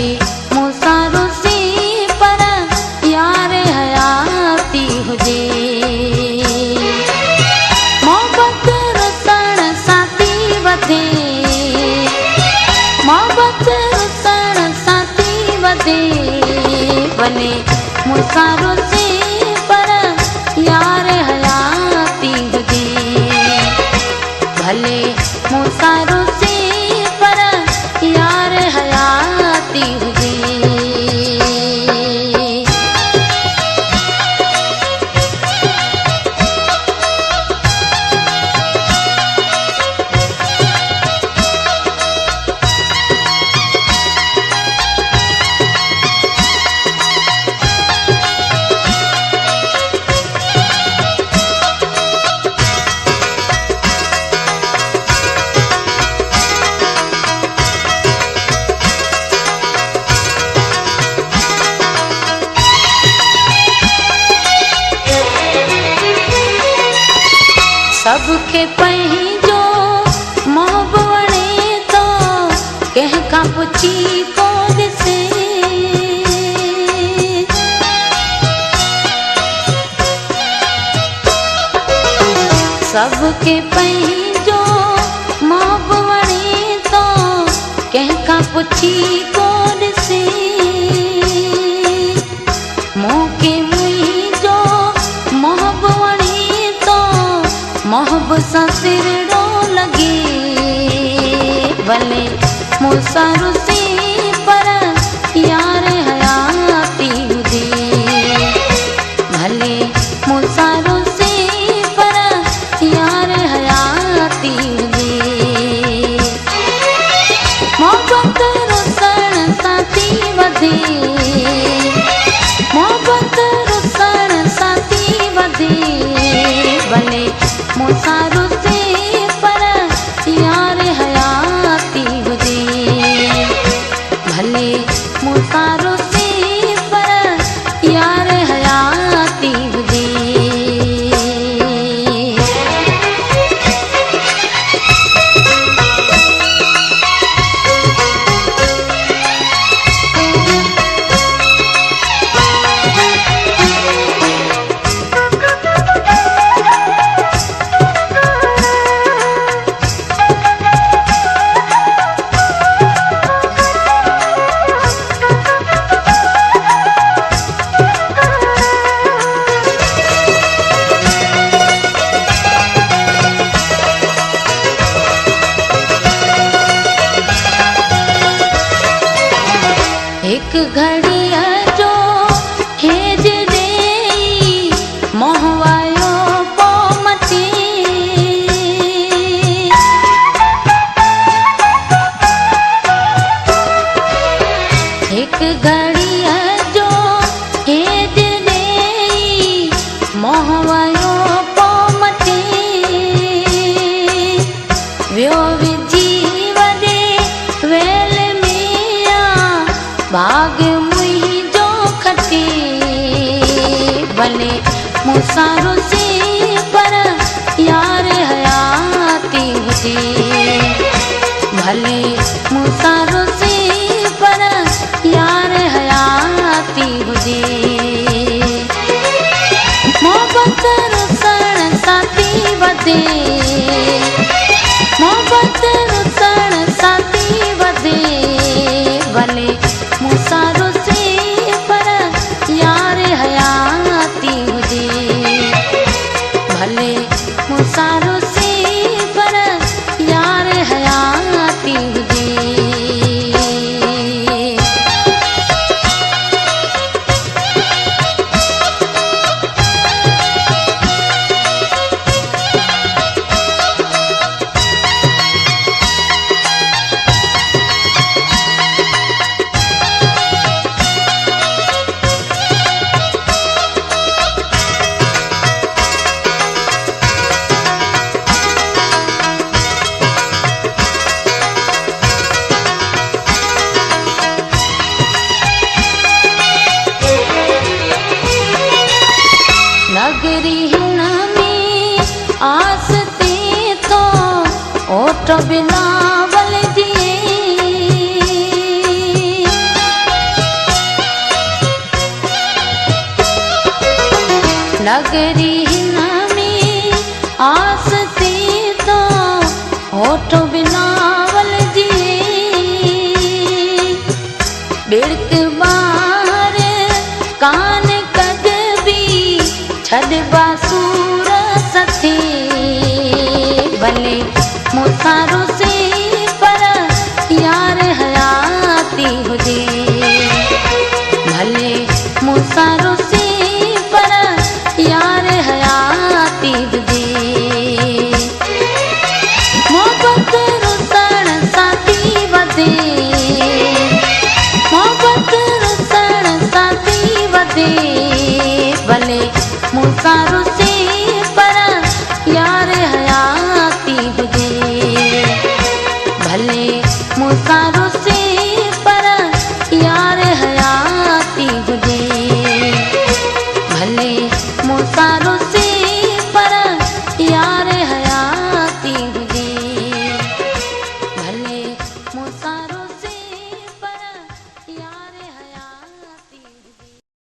भले मूंसां रुसी पर यार हयाती हुजे। मोहब्बत रुसण सां थी वधे, मोहब्बत रुसण सां थी वधे। भले मूंसां रुसी पर यार हयाती हुजे। भले मूंसां रुसी पर यार हयाती हुजे। सबके पंहिंजो मोह वणे थो, कंहिंखां पुछी को ॾिसे। सबके पंहिंजो मोह वणे थो, कंहिंखां पुछी को ॾिसे। मूंखे मुंहिंजो मोह वणे थो, मोहब सां सिरड़ो लॻे। भले मूंसां रुसी पर यार हयाती हुजे। भले मूंसां रुसी पर यार हयाती हुजे। मोहब्बत रुसण सां थी वधे, मोहब्बत रुसण सां थी वधे। भले मूंसां रुसी पर यार हयाती हुजे। भले मूंसां रुसी पर यार हयाती हुजे। एक घड़ीअ जो हेज ॾेई मोह वायो पोइ मटे। एक घड़ीअ जो हेज ॾेई मोह वायो पोइ मटे। वियो विझी वॾे वेल में आ, भाग मुंहिंजो खटे। भले मूंसां रुसी पर यार हयाती हुजे। भले मूंसां रुसी पर यार हयाती हुजे। मोहब्बत रुसण सां थी वधे, मोहब्बत रुसण सां थी वधे। भले मूंसां रुसी पर यार हयाती हुजे। भले मूंसां रुसी पर यार हयाती हुजे। नगरी हिन में आस थी तो ओट बिलावल दिए। नगरी में आसती तो होठ बिनावल जी बिड़क बार कान कद भी छद बासूर सथे भले मुसारो